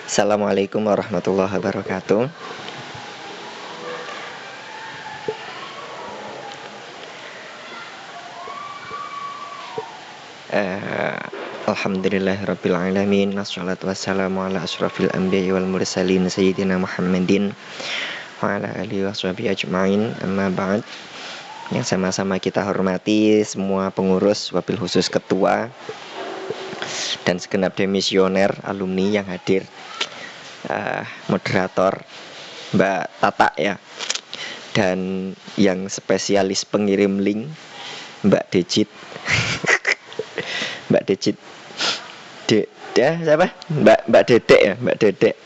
Assalamualaikum warahmatullahi wabarakatuh. Alhamdulillahirabbil alamin, wassalatu wassalamu ala asyrafil anbiya'i wal mursalin sayyidina Muhammadin wa ala alihi washabihi ajmain. Amma ba'd. Yang sama-sama kita hormati semua pengurus, wabil khusus ketua dan segenap demisioner alumni yang hadir, moderator Mbak Tata ya, dan yang spesialis pengirim link Mbak Dejit. Mbak Dejit, siapa? Mbak Dedek ya, Mbak Dedek.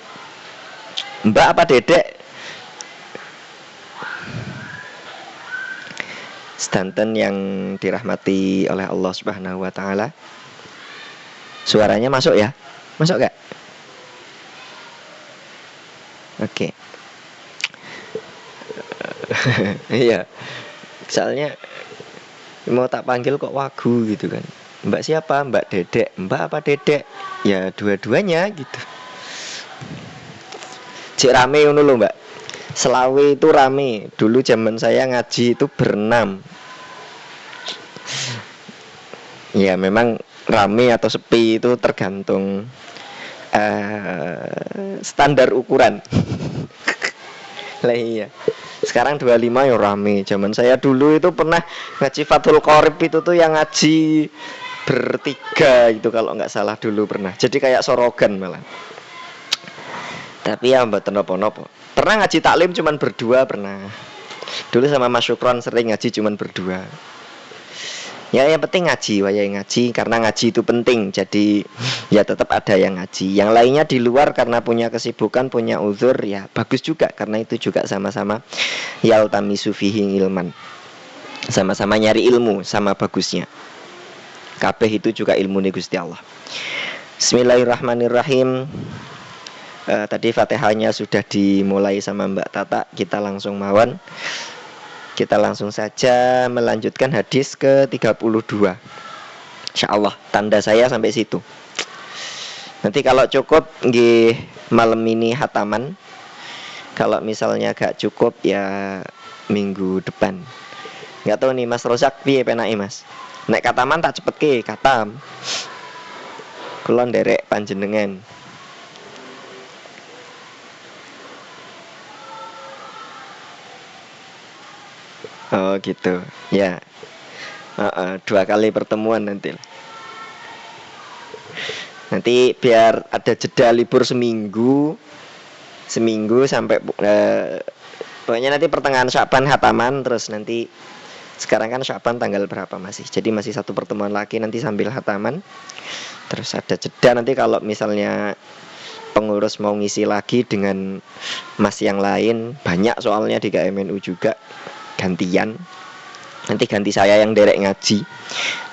Mbak apa Dedek? Sedanten yang dirahmati oleh Allah Subhanahu wa taala. Suaranya masuk ya? Masuk gak? Oke. Iya. Soalnya mau tak panggil kok wagu gitu kan. Mbak siapa? Mbak Dedek. Mbak apa Dedek? Ya dua-duanya gitu. Cik rame ngono lho, Mbak. Selawe itu rame. Dulu zaman saya ngaji itu berenam. Ya memang rame atau sepi itu tergantung standar ukuran. Lah iya. Sekarang 25 ya rame. Zaman saya dulu itu pernah ngaji Fathul Qorib itu tuh yang ngaji bertiga itu kalau nggak salah dulu pernah. Jadi kayak sorogan malah. Tapi ya mboten napa-napa. Pernah ngaji taklim cuman berdua pernah. Dulu sama Mas Syukron sering ngaji cuman berdua. Ya yang penting ngaji, wayai ngaji karena ngaji itu penting. Jadi ya tetap ada yang ngaji. Yang lainnya di luar karena punya kesibukan, punya uzur ya bagus juga karena itu juga sama-sama yaltamisu fihi ilman. Sama-sama nyari ilmu sama bagusnya. Kabeh itu juga ilmu Gusti Allah. Bismillahirrahmanirrahim. Tadi Fatihahnya sudah dimulai sama Mbak Tata. Kita langsung mawon. Kita langsung saja melanjutkan hadis ke-32. Insyaallah tanda saya sampai situ. Nanti kalau cukup nggih malam ini hataman. Kalau misalnya gak cukup ya minggu depan. Enggak tahu nih Mas Rozak piye penake Mas? Nek kataman tak cepet ke katam. Kula nderek panjenengan. Oh gitu. Ya. 2 kali pertemuan nanti. Nanti biar ada jeda libur seminggu sampai pokoknya nanti pertengahan Sya'ban hataman. Terus nanti sekarang kan Sya'ban tanggal berapa masih. Jadi masih 1 pertemuan lagi nanti sambil hataman. Terus ada jeda nanti kalau misalnya pengurus mau ngisi lagi dengan mas yang lain. Banyak soalnya di KMNU juga. Gantian. Nanti ganti saya yang derek ngaji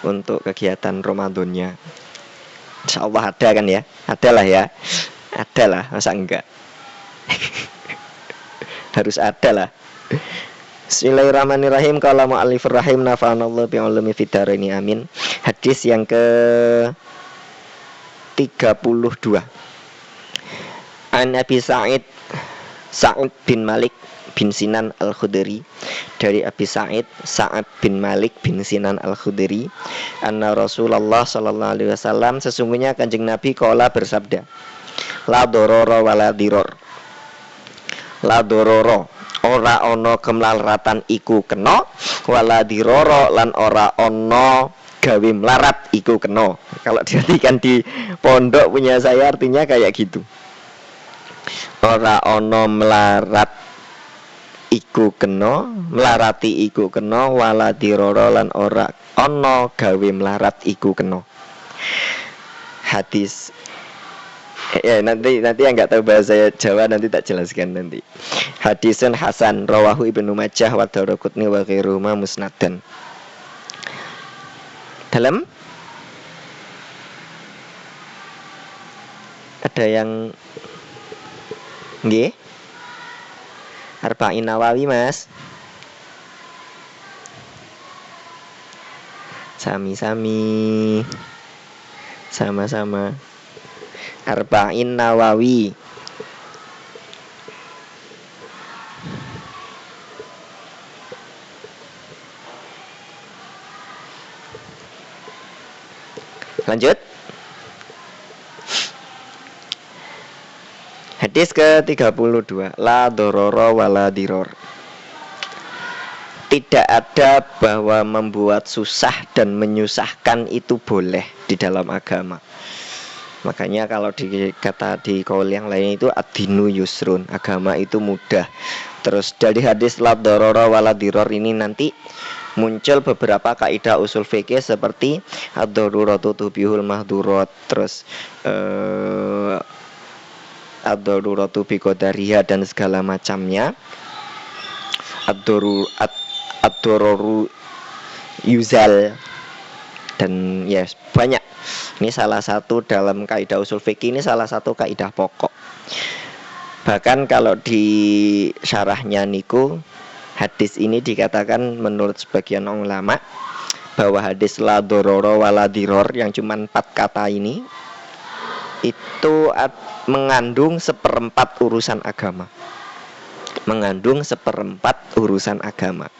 untuk kegiatan Ramadannya. Insyaallah ada kan ya? Adalah ya. Adalah, masa enggak? Harus ada lah. Bismillahirrahmanirrahim. Qala mu'allifur rahim nafa'anallahu bi'ulumi fid dharaini amin. Hadis yang ke-32. An Abi Sa'id bin Malik bin Sinan Al-Khudri, dari Abi Sa'id Sa'ad bin Malik bin Sinan Al-Khudri, anna Rasulullah sallallahu alaihi wasallam, sesungguhnya Kanjeng Nabi qala bersabda, la dororo wala diror. La dororo, ora ono kemlaratan iku kena, wala diroro lan ora ono gawe melarat iku kena. Kalau diartikan di pondok punya saya artinya kayak gitu. Ora ono melarat iku kena, melarati iku kena, wala diroro lan ora ono gawe melarat iku kena. Hadis ya nanti yang nggak tahu bahasa Jawa nanti tak jelaskan nanti. Hadisun hasan rawahu Ibnu Majah wa Daraqutni wa ghairuhuma musnadan. Dalam ada yang nggih Arba'in Nawawi Mas. Sami-sami Sama-sama. Arba'in Nawawi. Lanjut. Hadis ke-32. La dororo wala diror. Tidak ada bahwa membuat susah dan menyusahkan itu boleh di dalam agama. Makanya kalau kata di kaul yang lain itu ad-dinu yusrun, agama itu mudah. Terus dari hadis la dororo wala diror ini nanti muncul beberapa kaidah usul fikih seperti ad-daruratu tubihul mahdurat, terus ad-daruratu biqadariha dan segala macamnya. Ad-dororu yuzal dan yes banyak. Ini salah satu dalam kaidah usul fikih, ini salah satu kaidah pokok. Bahkan kalau di syarahnya niku hadis ini dikatakan menurut sebagian ulama bahwa hadis la dororo wala diror yang cuma 4 kata ini itu mengandung 1/4 urusan agama. Mengandung 1/4 urusan agama.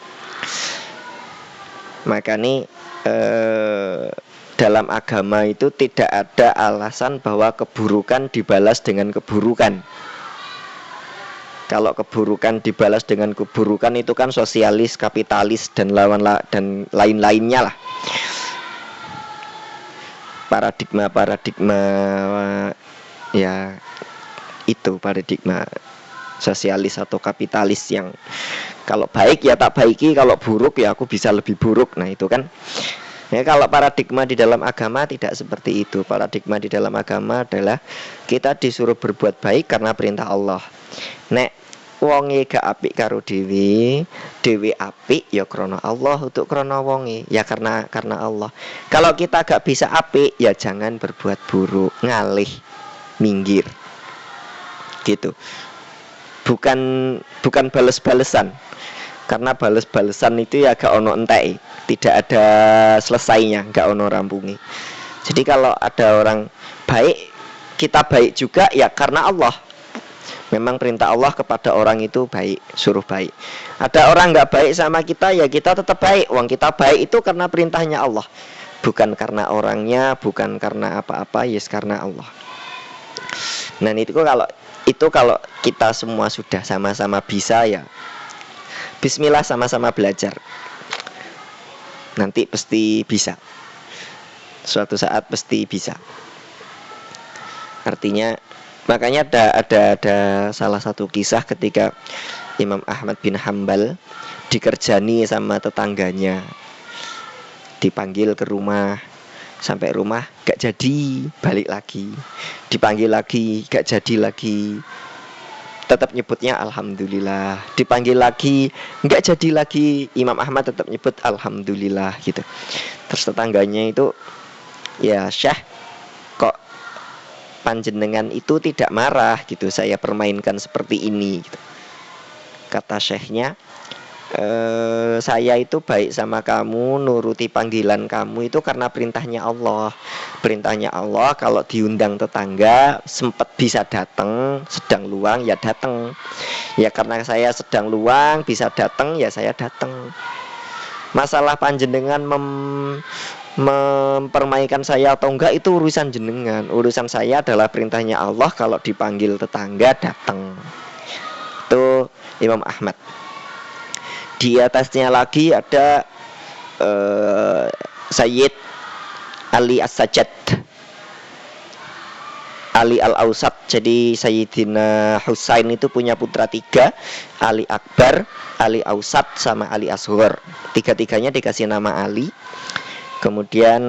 Maka nih dalam agama itu tidak ada alasan bahwa keburukan dibalas dengan keburukan. Kalau keburukan dibalas dengan keburukan itu kan sosialis, kapitalis dan lain-lainnya lah. Paradigma ya itu paradigma sosialis atau kapitalis yang kalau baik ya tak baiki, kalau buruk ya aku bisa lebih buruk. Nah itu kan ya, kalau paradigma di dalam agama tidak seperti itu. Paradigma di dalam agama adalah kita disuruh berbuat baik karena perintah Allah. Nek wonge gak apik karo dewe apik ya krana Allah, untuk krana wonge ya karena Allah. Kalau kita gak bisa apik ya jangan berbuat buruk, ngalih, minggir. Gitu. Bukan bales-balesan. Karena bales-balesan itu ya gak ono entek, tidak ada selesainya, gak ono rampungi. Jadi kalau ada orang baik, kita baik juga ya karena Allah. Memang perintah Allah kepada orang itu baik, suruh baik. Ada orang gak baik sama kita, ya kita tetap baik. Wong kita baik itu karena perintahnya Allah, bukan karena orangnya, bukan karena apa-apa, yes karena Allah. Nah itu kalau kita semua sudah sama-sama bisa ya bismillah, sama-sama belajar. Nanti pasti bisa. Suatu saat pasti bisa. Artinya, makanya ada salah satu kisah ketika Imam Ahmad bin Hambal dikerjani sama tetangganya. Dipanggil ke rumah, sampai rumah gak jadi, balik lagi. Dipanggil lagi, gak jadi lagi. Tetap nyebutnya alhamdulillah. Dipanggil lagi, enggak jadi lagi, Imam Ahmad tetap nyebut alhamdulillah gitu. Terus tetangganya itu, ya Syekh, kok panjenengan itu tidak marah gitu, saya permainkan seperti ini gitu. Kata Syekhnya, saya itu baik sama kamu, nuruti panggilan kamu itu karena perintahnya Allah. Perintahnya Allah kalau diundang tetangga sempat bisa datang, sedang luang ya datang. Ya karena saya sedang luang bisa datang ya saya datang. Masalah panjenengan mempermainkan saya atau enggak itu urusan jenengan. Urusan saya adalah perintahnya Allah, kalau dipanggil tetangga datang. Itu Imam Ahmad. Di atasnya lagi ada Sayyid Ali As-Sajjad, Ali Al-Ausat. Jadi Sayyidina Husain itu punya putra 3, Ali Akbar, Ali Ausat, sama Ali Asghar. 3-tiganya dikasih nama Ali. Kemudian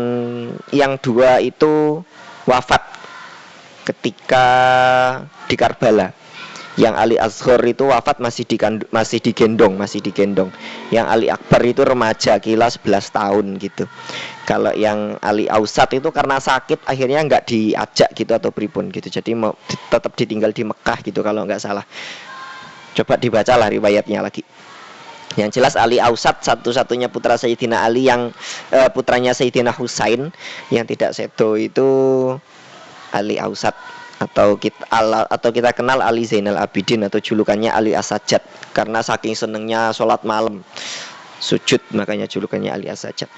yang 2 itu wafat ketika di Karbala. Yang Ali Asghar itu wafat masih digendong. Yang Ali Akbar itu remaja, kira 11 tahun gitu. Kalau yang Ali Ausat itu karena sakit akhirnya nggak diajak gitu atau pripun gitu. Jadi tetap ditinggal di Mekah gitu kalau nggak salah. Coba dibacalah riwayatnya lagi. Yang jelas Ali Ausat satu-satunya putra Sayyidina Ali yang putranya Sayyidina Husain yang tidak sedo itu Ali Ausat atau kita kenal Ali Zainal Abidin atau julukannya Ali As-Sajjad karena saking senengnya sholat malam sujud makanya julukannya Ali As-Sajjad.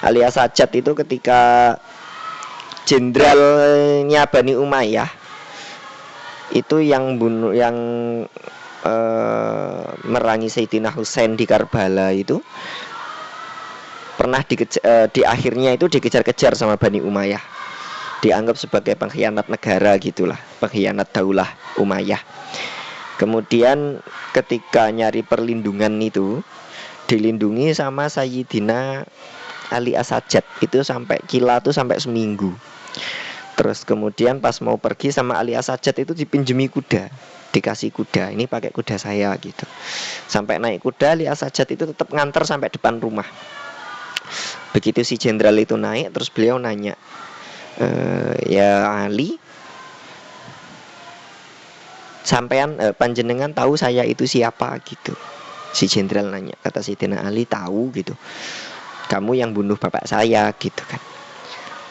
Ali As-Sajjad itu ketika jenderalnya Bani Umayyah itu yang bunuh merangi Sayyidina Husain di Karbala itu pernah di akhirnya itu dikejar-kejar sama Bani Umayyah, dianggap sebagai pengkhianat negara gitulah, pengkhianat daulah Umayyah. Kemudian ketika nyari perlindungan itu dilindungi sama Sayyidina Ali As-Sajjad itu sampai kila tuh sampai seminggu. Terus kemudian pas mau pergi sama Ali As-Sajjad itu dipinjemi kuda, dikasih kuda, ini pakai kuda saya gitu. Sampai naik kuda Ali As-Sajjad itu tetap nganter sampai depan rumah. Begitu si jenderal itu naik, terus beliau nanya, ya Ali, sampean panjenengan tahu saya itu siapa gitu. Si jenderal nanya, kata Sayyidina Ali, tahu gitu. Kamu yang bunuh bapak saya gitu kan.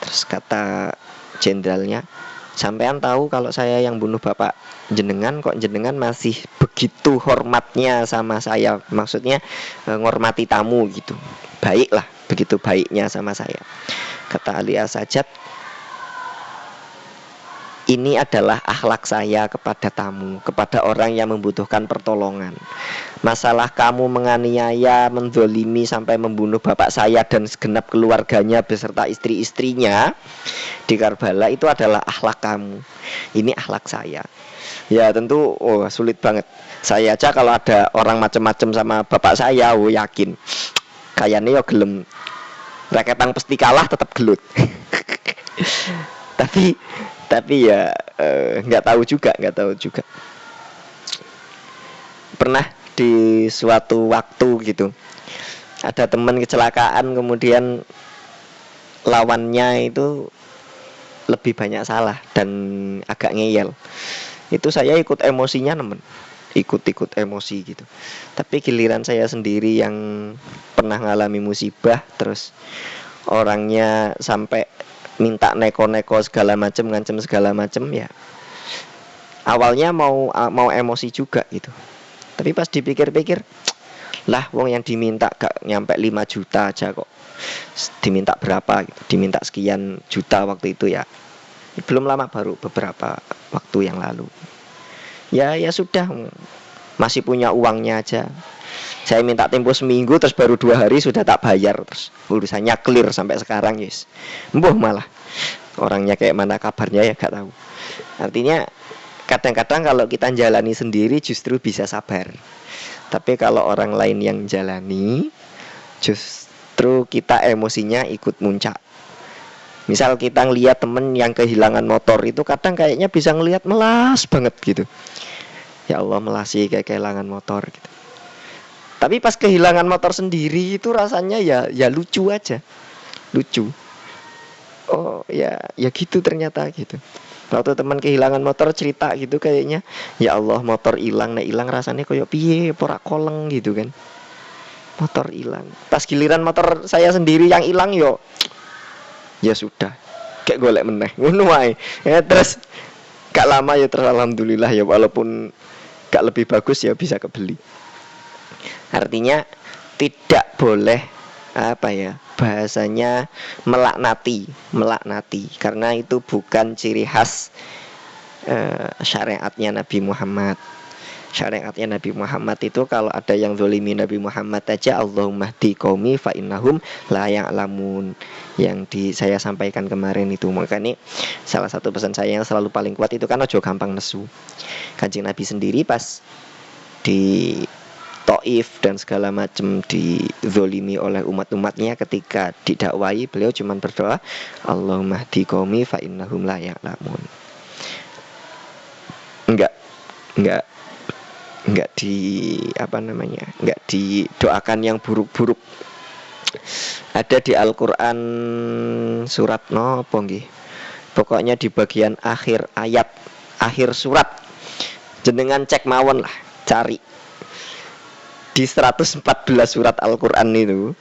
Terus kata jenderalnya, sampean tahu kalau saya yang bunuh bapak jenengan, kok jenengan masih begitu hormatnya sama saya, maksudnya ngormati tamu gitu. Baiklah, begitu baiknya sama saya. Kata Ali As-Sajjad, ini adalah akhlak saya kepada tamu, kepada orang yang membutuhkan pertolongan. Masalah kamu menganiaya, menzolimi sampai membunuh bapak saya dan segenap keluarganya beserta istri-istrinya di Karbala itu adalah akhlak kamu. Ini akhlak saya. Ya tentu sulit banget. Saya aja kalau ada orang macam-macam sama bapak saya, yakin kayaknya yo gelem raketang pasti kalah tetap gelut. Tapi ya nggak tahu juga. Pernah di suatu waktu gitu ada teman kecelakaan, kemudian lawannya itu lebih banyak salah dan agak ngeyel. Itu saya ikut emosinya ikut emosi gitu. Tapi giliran saya sendiri yang pernah ngalami musibah, terus orangnya sampai minta neko-neko segala macam, ngancem segala macam, ya awalnya mau emosi juga gitu. Tapi pas dipikir-pikir, lah wong yang diminta gak nyampe 5 juta aja kok, diminta berapa gitu, diminta sekian juta waktu itu ya. Belum lama, baru beberapa waktu yang lalu. Ya sudah, masih punya uangnya aja. Saya minta tempo seminggu, terus baru 2 hari sudah tak bayar, terus urusannya clear sampai sekarang, yes. Mbuh malah orangnya kayak mana kabarnya ya gak tahu. Artinya kadang-kadang kalau kita jalani sendiri justru bisa sabar. Tapi kalau orang lain yang jalani, justru kita emosinya ikut muncak. Misal kita ngelihat temen yang kehilangan motor itu kadang kayaknya bisa ngelihat melas banget gitu. Ya Allah, melasi kayak kehilangan motor gitu. Tapi pas kehilangan motor sendiri itu rasanya ya lucu aja. Lucu. Oh ya gitu ternyata gitu. Waktu teman kehilangan motor cerita gitu kayaknya, ya Allah motor hilang, rasanya koyo piye, porak koleng gitu kan. Motor hilang. Pas giliran motor saya sendiri yang hilang yo, ya sudah, kayak golek meneh. Ngono wae. Ya terus gak lama ya terus alhamdulillah ya, walaupun gak lebih bagus ya bisa kebeli. Artinya tidak boleh bahasanya melaknati karena itu bukan ciri khas syariatnya Nabi Muhammad. Syariatnya Nabi Muhammad itu kalau ada yang zolimi Nabi Muhammad aja, Allahumma hdi qaumi fa innahum la ya'lamun, yang saya sampaikan kemarin itu. Makanya salah satu pesan saya yang selalu paling kuat itu kan ojo gampang nesu. Kanjeng Nabi sendiri pas di Taif dan segala macam dizolimi oleh umat-umatnya, ketika didakwai beliau cuma berdoa, Allahumma hdi qaumi fa innahum la ya'lamun. Enggak didoakan yang buruk-buruk. Ada di Al-Qur'an surat nopo nggih? Pokoknya di bagian akhir ayat, akhir surat. Jenengan cek mawon lah, cari. di 114 surat Al-Quran itu,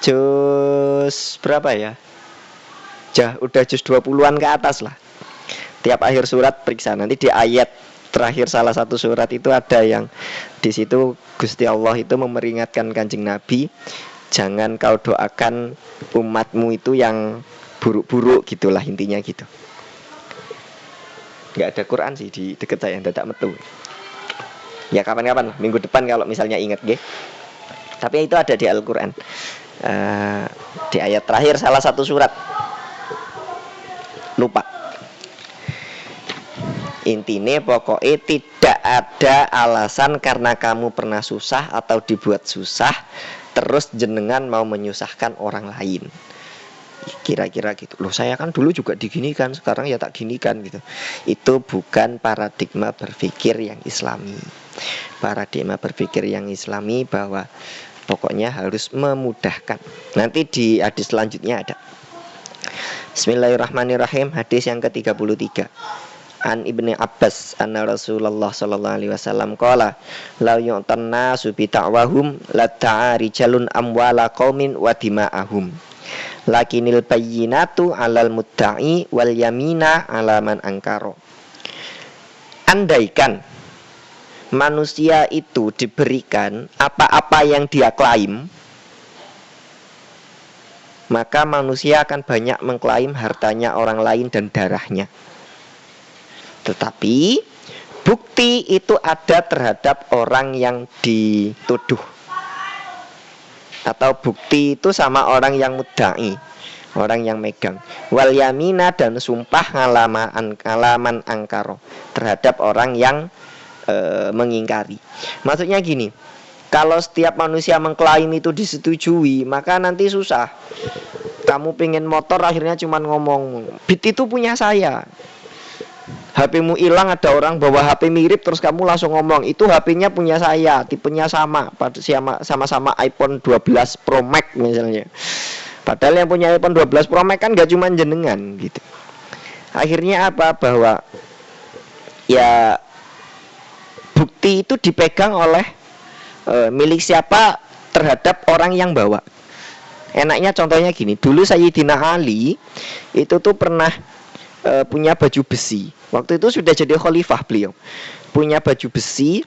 juz berapa ya? Udah juz 20-an ke atas lah. Tiap akhir surat periksa. Nanti di ayat terakhir salah satu surat itu ada yang di situ Gusti Allah itu memperingatkan Kanjeng Nabi, jangan kau doakan umatmu itu yang buruk-buruk, gitulah intinya gitu. Nggak ada Quran sih di deket saya, dadak metu. Ya kapan-kapan lah, minggu depan kalau misalnya ingat nggih. Tapi itu ada di Al-Quran, di ayat terakhir salah satu surat. Lupa. Intine pokoknya tidak ada alasan karena kamu pernah susah atau dibuat susah terus jenengan mau menyusahkan orang lain. Kira-kira gitu. Loh, saya kan dulu juga diginikan, sekarang ya tak ginikan gitu. Itu bukan paradigma berpikir yang Islami. Paradigma berpikir yang Islami bahwa pokoknya harus memudahkan. Nanti di hadis selanjutnya ada. Bismillahirrahmanirrahim. Hadis yang ke-33. An Ibni Abbas anna Rasulullah sallallahu alaihi wasallam qala la yu'tan nasu bi ta'wahum la ta'arijalun amwala qaumin wa dima'ahum lakinil bayyinatu 'alal mudda'i wal yamina 'ala man angkara. Andaikan manusia itu diberikan apa-apa yang dia klaim, maka manusia akan banyak mengklaim hartanya orang lain dan darahnya. Tetapi bukti itu ada terhadap orang yang dituduh, atau bukti itu sama orang yang mudda'i, orang yang megang. Wal yamina, dan sumpah ngalaman angkaro, terhadap orang yang mengingkari. Maksudnya gini, kalau setiap manusia mengklaim itu disetujui, maka nanti susah. Kamu pengen motor akhirnya cuman ngomong, bit itu punya saya. HP-mu hilang, ada orang bawa HP mirip, terus kamu langsung ngomong itu HP-nya punya saya, tipenya sama-sama iPhone 12 Pro Max misalnya. Padahal yang punya iPhone 12 Pro Max kan gak cuma jenengan gitu. Akhirnya apa? Bahwa ya bukti itu dipegang oleh milik siapa terhadap orang yang bawa. Enaknya contohnya gini, dulu Sayyidina Ali itu tuh pernah punya baju besi. Waktu itu sudah jadi khalifah beliau. Punya baju besi,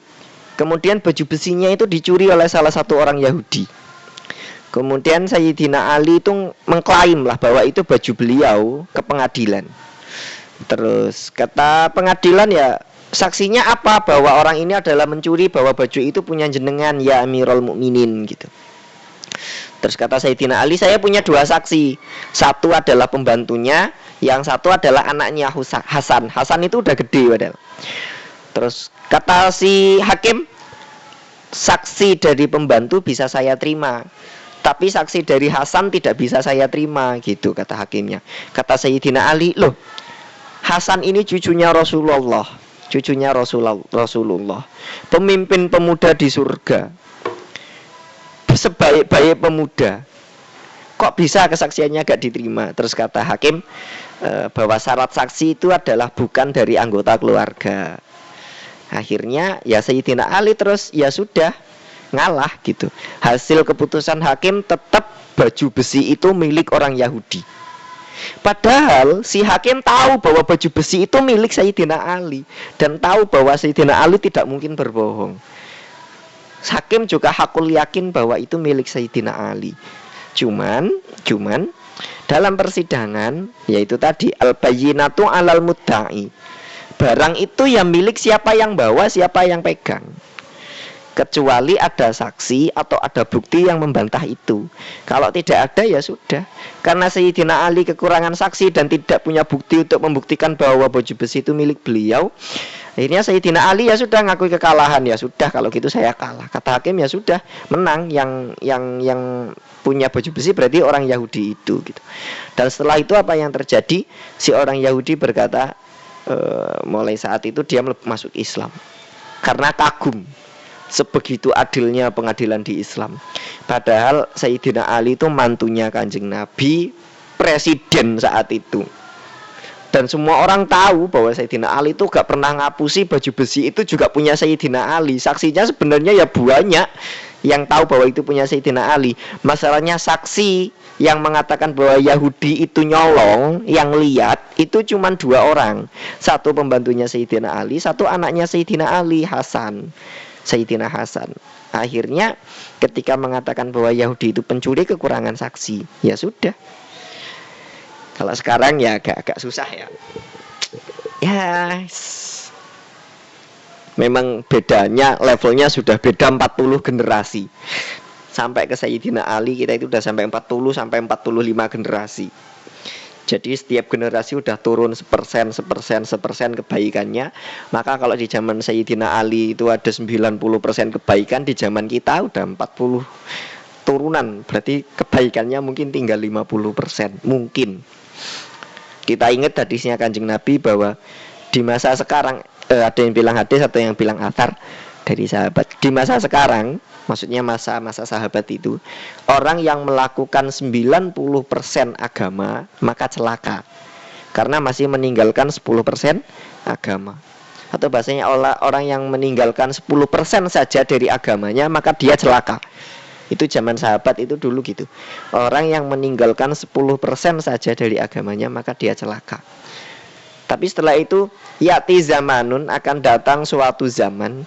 kemudian baju besinya itu dicuri oleh salah satu orang Yahudi. Kemudian Sayyidina Ali itu mengklaim lah bahwa itu baju beliau ke pengadilan. Terus kata pengadilan, ya saksinya apa? Bahwa orang ini adalah mencuri, bahwa baju itu punya jenengan ya Amirul Mukminin gitu. Terus kata Sayyidina Ali, saya punya dua saksi. Satu adalah pembantunya, yang satu adalah anaknya Hasan. Hasan itu udah gede padahal. Terus kata si hakim, saksi dari pembantu bisa saya terima, tapi saksi dari Hasan tidak bisa saya terima gitu kata hakimnya. Kata Sayyidina Ali, loh, Hasan ini cucunya Rasulullah, pemimpin pemuda di surga, sebaik-baik pemuda, kok bisa kesaksiannya gak diterima? Terus kata hakim bahwa syarat saksi itu adalah bukan dari anggota keluarga. Akhirnya ya Sayyidina Ali terus ya sudah ngalah gitu. Hasil keputusan hakim tetap baju besi itu milik orang Yahudi. Padahal si hakim tahu bahwa baju besi itu milik Sayyidina Ali, dan tahu bahwa Sayyidina Ali tidak mungkin berbohong. Hakim juga hakul yakin bahwa itu milik Sayyidina Ali. Cuman dalam persidangan, yaitu tadi al-bayyinatu 'alal mudda'i, barang itu yang milik siapa yang bawa, siapa yang pegang, kecuali ada saksi atau ada bukti yang membantah itu. Kalau tidak ada ya sudah. Karena Sayyidina Ali kekurangan saksi dan tidak punya bukti untuk membuktikan bahwa baju besi itu milik beliau, akhirnya Sayyidina Ali ya sudah ngakui kekalahan. Ya sudah, kalau gitu saya kalah. Kata hakim ya sudah, menang yang punya baju besi berarti orang Yahudi itu gitu. Dan setelah itu apa yang terjadi? Si orang Yahudi berkata, mulai saat itu dia masuk Islam karena kagum sebegitu adilnya pengadilan di Islam. Padahal Sayyidina Ali itu mantunya Kanjeng Nabi, presiden saat itu. Dan semua orang tahu bahwa Sayyidina Ali itu gak pernah ngapusi baju besi itu juga punya Sayyidina Ali. Saksinya sebenarnya ya banyak yang tahu bahwa itu punya Sayyidina Ali. Masalahnya saksi yang mengatakan bahwa Yahudi itu nyolong, yang lihat itu cuma 2 orang. Satu pembantunya Sayyidina Ali, satu anaknya Sayyidina Ali, Hasan. Sayyidina Hasan. Akhirnya ketika mengatakan bahwa Yahudi itu pencuri, kekurangan saksi. Ya sudah. Kalau sekarang ya agak susah ya. Ya, memang bedanya, levelnya sudah beda 40 generasi. Sampai ke Sayyidina Ali kita itu udah sampai 40 sampai 45 generasi. Jadi setiap generasi udah turun sepersen kebaikannya. Maka kalau di zaman Sayyidina Ali itu ada 90% kebaikan, di zaman kita udah 40 turunan. Berarti kebaikannya mungkin tinggal 50%. Mungkin. Kita ingat hadisnya Kanjeng Nabi bahwa di masa sekarang ada yang bilang hadis atau yang bilang athar dari sahabat. Di masa sekarang, maksudnya masa-masa sahabat itu, orang yang melakukan 90% agama maka celaka. Karena masih meninggalkan 10% agama. Atau bahasanya orang yang meninggalkan 10% saja dari agamanya maka dia celaka. Itu zaman sahabat itu dulu gitu. Orang yang meninggalkan 10% saja dari agamanya maka dia celaka. Tapi setelah itu yati zamanun, akan datang suatu zaman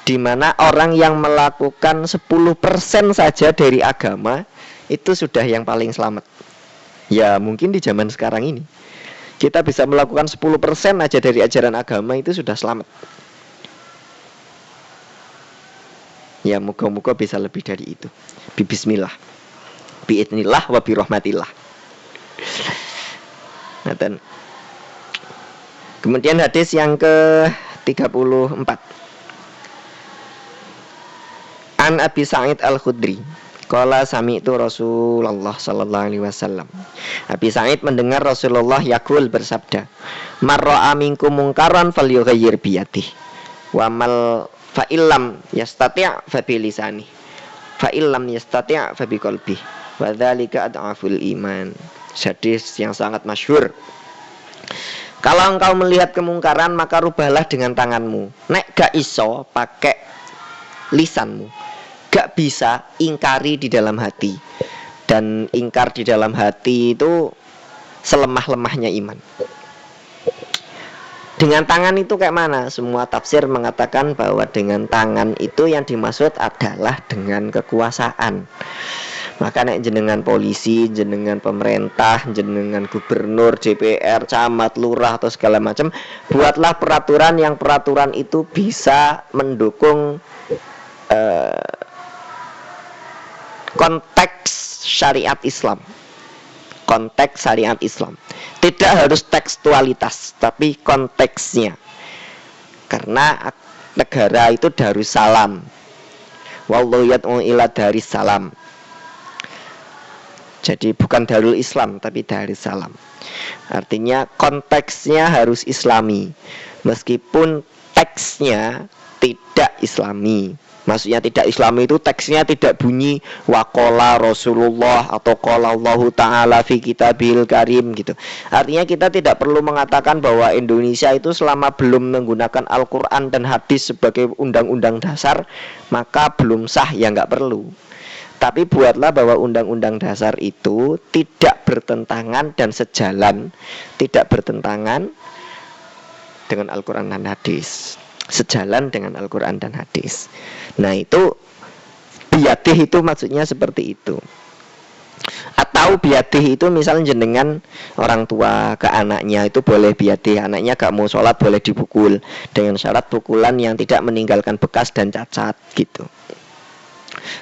di mana orang yang melakukan 10% saja dari agama itu sudah yang paling selamat. Ya mungkin di zaman sekarang ini kita bisa melakukan 10% aja dari ajaran agama itu sudah selamat. Ya moga-moga bisa lebih dari itu. Bismillah, biidznillah wa birahmatillah. Nah, dan kemudian hadis yang ke-34. An Abi Sa'id Al-Khudri qala sami'tu Rasulullah sallallahu alaihi wasallam. Abi Sa'id mendengar Rasulullah yaqul bersabda, "Marra minkum mungkaran falyughayyir biyadihi wa mal fa illam yastati' fa bi lisani fa illam yastati' fa bi qalbi wa dzalika ad'aful iman." Hadis yang sangat masyhur. Kalau engkau melihat kemungkaran maka rubahlah dengan tanganmu. Nek gak iso pakai lisanmu. Gak bisa ingkari di dalam hati. Dan ingkar di dalam hati itu selemah-lemahnya iman. Dengan tangan itu kayak mana? Semua tafsir mengatakan bahwa dengan tangan itu yang dimaksud adalah dengan kekuasaan. Maka nek jenengan polisi, jenengan pemerintah, jenengan gubernur, DPR, camat, lurah atau segala macam, buatlah peraturan yang peraturan itu bisa mendukung konteks syariat Islam. Konteks syariat Islam. Tidak harus tekstualitas, tapi konteksnya. Karena negara itu Darussalam. Wallahu yad'u ila Darussalam. Jadi bukan Darul Islam tapi Darussalam. Artinya konteksnya harus Islami, meskipun teksnya tidak Islami. Maksudnya tidak Islami itu teksnya tidak bunyi waqala Rasulullah atau qala Allahu Ta'ala fi kitabil karim gitu. Artinya kita tidak perlu mengatakan bahwa Indonesia itu selama belum menggunakan Al-Quran dan hadis sebagai undang-undang dasar maka belum sah, ya nggak perlu. Tapi buatlah bahwa undang-undang dasar itu tidak bertentangan dan sejalan, tidak bertentangan dengan Al-Quran dan hadis, sejalan dengan Al-Quran dan hadis. Nah itu biyadih itu maksudnya seperti itu. Atau biyadih itu misalnya jenengan orang tua ke anaknya itu boleh biyadih. Anaknya gak mau sholat boleh dipukul dengan syarat pukulan yang tidak meninggalkan bekas dan cacat gitu.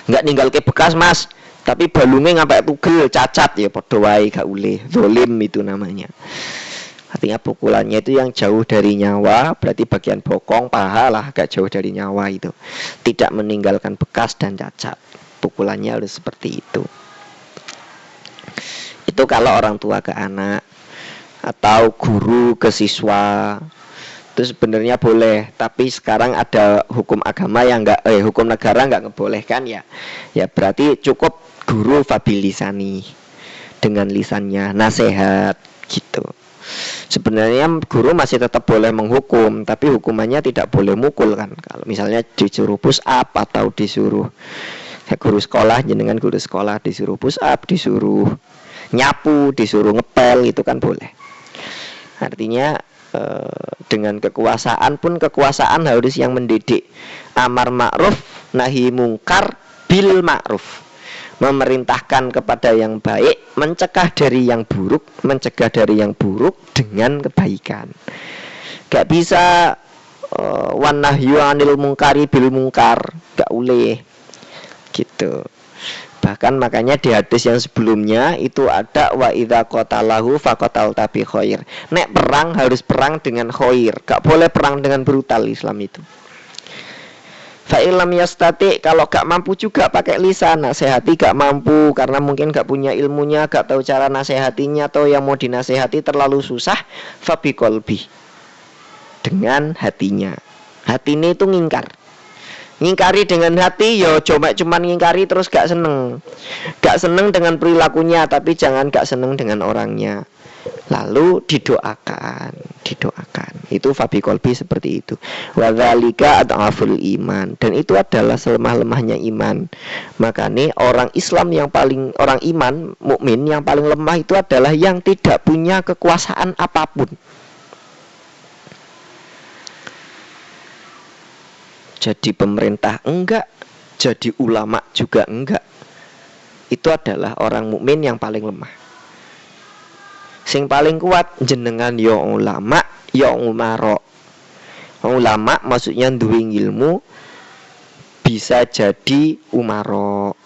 Nggak ninggal ke bekas mas, tapi balungnya ngapai tugel cacat ya podo wae gak uleh, zolim itu namanya. Artinya pukulannya itu yang jauh dari nyawa, berarti bagian bokong, paha lah agak jauh dari nyawa itu. Tidak meninggalkan bekas dan cacat. Pukulannya harus seperti itu. Itu kalau orang tua ke anak atau guru ke siswa. Itu sebenarnya boleh, tapi sekarang ada hukum agama yang hukum negara nggak ngebolehkan ya. Ya berarti cukup guru fabilisani dengan lisannya nasihat gitu. Sebenarnya guru masih tetap boleh menghukum, tapi hukumannya tidak boleh mukul kan. Kalau misalnya disuruh push up atau disuruh guru sekolah, jenengan guru sekolah disuruh push up, disuruh nyapu, disuruh ngepel, itu kan boleh. Artinya dengan kekuasaan pun kekuasaan harus yang mendidik. Amar ma'ruf nahi mungkar bil ma'ruf, memerintahkan kepada yang baik, mencegah dari yang buruk, mencegah dari yang buruk dengan kebaikan. Gak bisa wan nahyu anil mungkari bil mungkar, gak boleh gitu. Bahkan makanya di hadis yang sebelumnya itu ada wa idza qatalahu faqatal tabi khair. Nek perang harus perang dengan khair, gak boleh perang dengan brutal. Islam itu. Fa illam yastati, kalau gak mampu juga pakai lisan, nasihati gak mampu karena mungkin gak punya ilmunya, gak tahu cara nasihatinya, atau yang mau dinasihati terlalu susah, fa biqalbi, dengan hatinya. Hati ini itu ngingkar. Ngingkari dengan hati, yo cuman ngingkari terus gak seneng. Gak seneng dengan perilakunya, tapi jangan gak seneng dengan orangnya. Lalu didoakan. Itu fabi kolbi seperti itu. Wa dzalika adhaful iman, dan itu adalah selemah-lemahnya iman. Makanya orang Islam yang paling, orang iman, mukmin yang paling lemah itu adalah yang tidak punya kekuasaan apapun. Jadi pemerintah enggak, jadi ulama juga enggak. Itu adalah orang mukmin yang paling lemah. Sing paling kuat jenengan ya ulama, ya umaro. Ulama maksudnya duwe ilmu, bisa jadi umaro.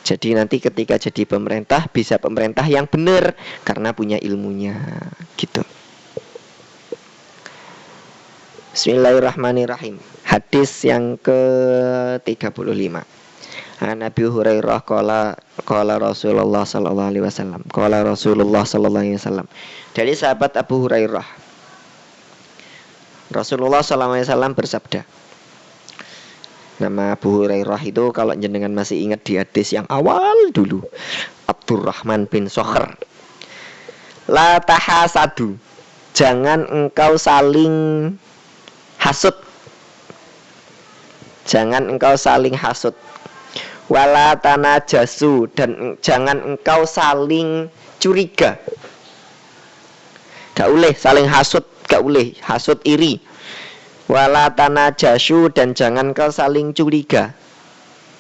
Jadi nanti ketika jadi pemerintah bisa pemerintah yang benar karena punya ilmunya, gitu. Bismillahirrahmanirrahim. Hadis yang ke-35. Nabi Hurairah qala Rasulullah sallallahu alaihi wasallam. Qala Rasulullah sallallahu alaihi wasallam. Dari sahabat Abu Hurairah. Rasulullah sallallahu alaihi wasallam bersabda. Nama Abu Hurairah itu kalau jenengan masih ingat di hadis yang awal dulu, Abdurrahman bin Sokhr. La tahasadu. Jangan engkau saling hasud. Jangan engkau saling hasud. Wala tanajasu, dan jangan engkau saling curiga. Gak boleh saling hasud, gak boleh hasud iri. Wala tanajasu, dan jangan engkau saling curiga.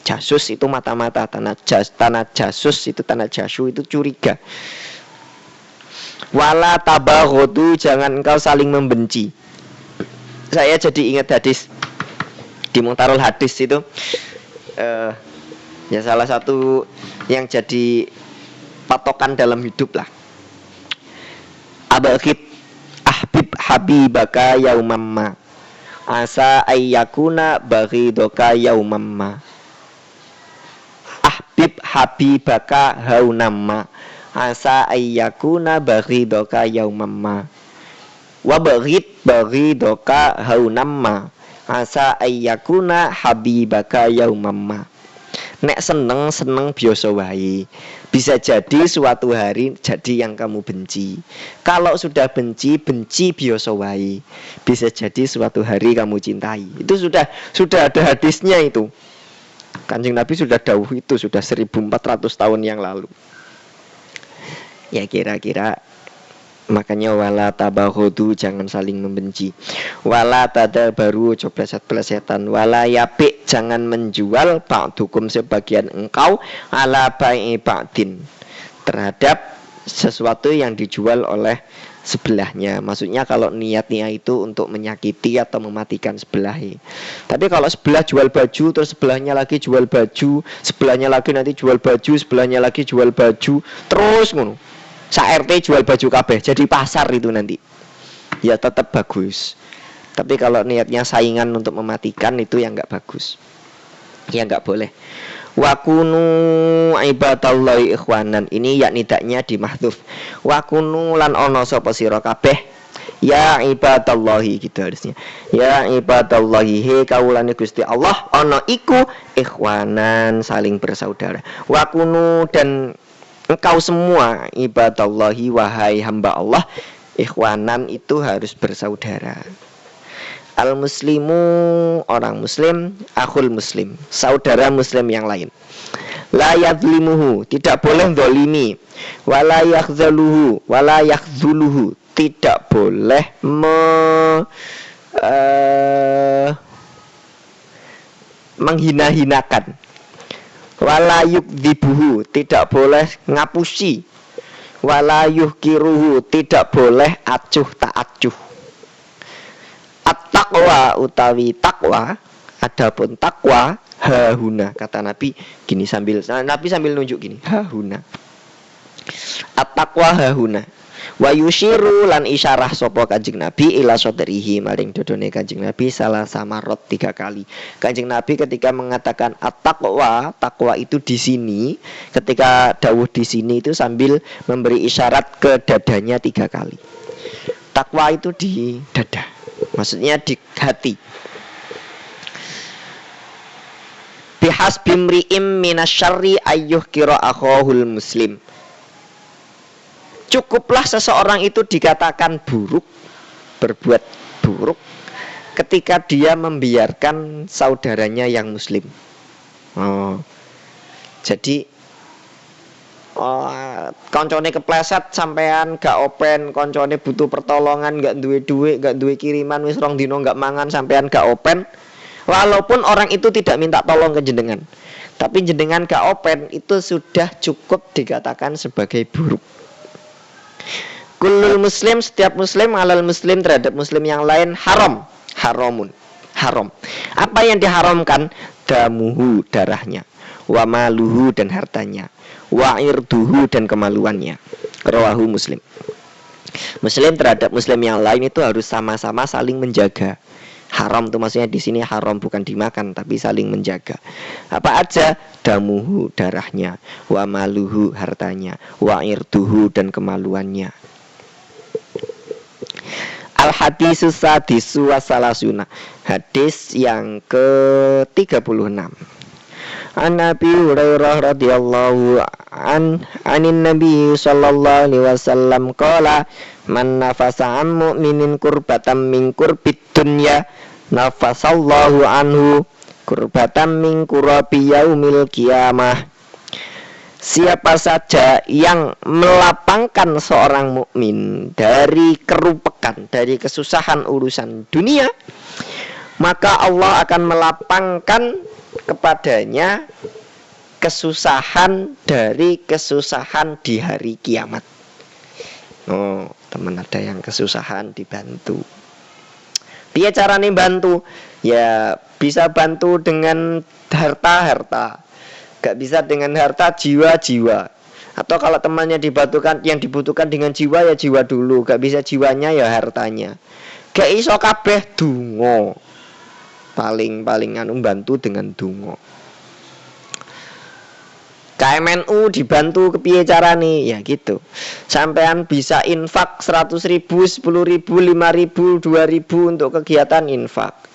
Jasus itu mata-mata, tanajasus itu tanajasu itu curiga. Wala tabaghudu, jangan engkau saling membenci. Saya jadi ingat hadis di Muhtarul Hadis itu, ya salah satu yang jadi patokan dalam hidup lah. Abghid ahbib habibaka yaumamma asa ayyakuna baghidoka yaumamma. Ahbib habibaka haunamma asa ayyakuna baghidoka yaumamma. Wa baghidoka haunamma asa ayyakuna habibaka yaumamma. Nek seneng biasa wae. Bisa jadi suatu hari jadi yang kamu benci. Kalau sudah benci biasa wae. Bisa jadi suatu hari kamu cintai. Itu sudah ada hadisnya itu. Kanjeng Nabi sudah dawuh itu sudah 1400 tahun yang lalu. Ya kira-kira makanya wala tabaghudu, jangan saling membenci. Wala tadabaru, pleset-plesetan. Wala yabi, jangan menjual ba'dukum sebagian engkau ala bai'i ba'din, terhadap sesuatu yang dijual oleh sebelahnya. Maksudnya kalau niatnya itu untuk menyakiti atau mematikan sebelahnya. Tapi kalau sebelah jual baju terus sebelahnya lagi jual baju, sebelahnya lagi nanti jual baju, sebelahnya lagi jual baju, terus ngono. Sa-RT jual baju kabeh, jadi pasar itu nanti. Ya tetap bagus. Tapi kalau niatnya saingan untuk mematikan, itu yang enggak bagus. Ya enggak boleh. Wa kunu ibadallahi ikhwanan. Ini yakni daknya di mahdhuf. Wa kunu lan ana sapa sira kabeh ya ibadallahi, gitu harusnya. Ya ibadallahi, he kawulane Gusti Allah ana iku ikhwanan, saling bersaudara. Wa kunu, dan engkau semua ibadallahi, wahai hamba Allah, Ikhwanan itu harus bersaudara. Al-muslimu orang muslim, akhul muslim, saudara muslim yang lain. La yadlimuhu, tidak boleh dolimi. Wala yakhzaluhu, wala yakhzuluhu, tidak boleh menghina-hinakan. Wala yukdzibuhu, tidak boleh ngapusi. Wala yuhkiruhu, tidak boleh acuh tak acuh. At-taqwa utawi takwa, adapun takwa hahuna, kata Nabi gini Nabi sambil nunjuk gini, hahuna. At-taqwa hahuna. Wa yushiru lan isyarah sapa Kanjeng Nabi ila sodrihi maring dodone Kanjeng Nabi salah samarot 3 kali. Kanjeng Nabi ketika mengatakan at-taqwa, takwa itu di sini, ketika dawuh di sini itu sambil memberi isyarat ke dadanya 3 kali. Takwa itu di dada, maksudnya di hati. Bihasbi mri'im minasyarri ayyuh kira akhahul muslim. Cukuplah seseorang itu dikatakan buruk, berbuat buruk ketika dia membiarkan saudaranya yang muslim. Jadi koncone kepleset sampean gak open, koncone butuh pertolongan gak duwe duit, gak duwe kiriman, wis rong dino gak mangan sampean gak open. Walaupun orang itu tidak minta tolong ke jenengan, tapi jenengan gak open, itu sudah cukup dikatakan sebagai buruk. Kullul muslim, setiap muslim alal muslim terhadap muslim yang lain haram, haramun, haram. Apa yang diharamkan? Damuhu, darahnya, wa maluhu, dan hartanya, wa irduhu, dan kemaluannya. Rawahu Muslim. Muslim terhadap muslim yang lain itu harus sama-sama saling menjaga. Haram itu maksudnya di sini haram bukan dimakan tapi saling menjaga. Apa aja? Damuhu, darahnya, wa maluhu, hartanya, wa irduhu, dan kemaluannya. Al-hadisus sadisu wasalasuna, hadis yang ke-36. An Nabi Hurairah radhiyallahu anin Nabi sallallahu alaihi wasallam qala man nafasa an mu'minin kurbatan min kurbid dunya nafasallahu anhu kurbatan min kurabi yaumil qiyamah. Siapa saja yang melapangkan seorang mukmin dari kerupekan, dari kesusahan urusan dunia, maka Allah akan melapangkan kepadanya kesusahan dari kesusahan di hari kiamat. Teman ada yang kesusahan dibantu. Piye carane bantu? Ya bisa bantu dengan harta-harta. Gak bisa dengan harta, jiwa-jiwa. Atau kalau temannya dibutuhkan, yang dibutuhkan dengan jiwa ya jiwa dulu. Gak bisa jiwanya ya hartanya. Gak iso kabeh dungo. Paling bantu dengan dungo. KMNU dibantu kepiye carane? Ya gitu. Sampean bisa infak 100.000, 10.000, 5.000, 2.000 untuk kegiatan infak.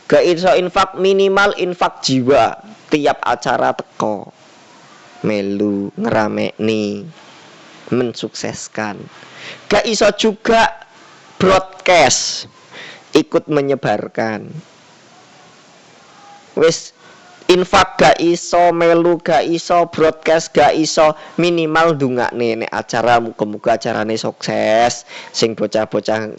Gak iso infak, minimal infak jiwa. Tiap acara teko melu ngeramekni mensukseskan. Gak iso juga broadcast ikut menyebarkan. Wis infak gak iso, melu gak iso, broadcast gak iso, minimal ndongakne nek acara muga-muga acarane sukses, sing bocah-bocah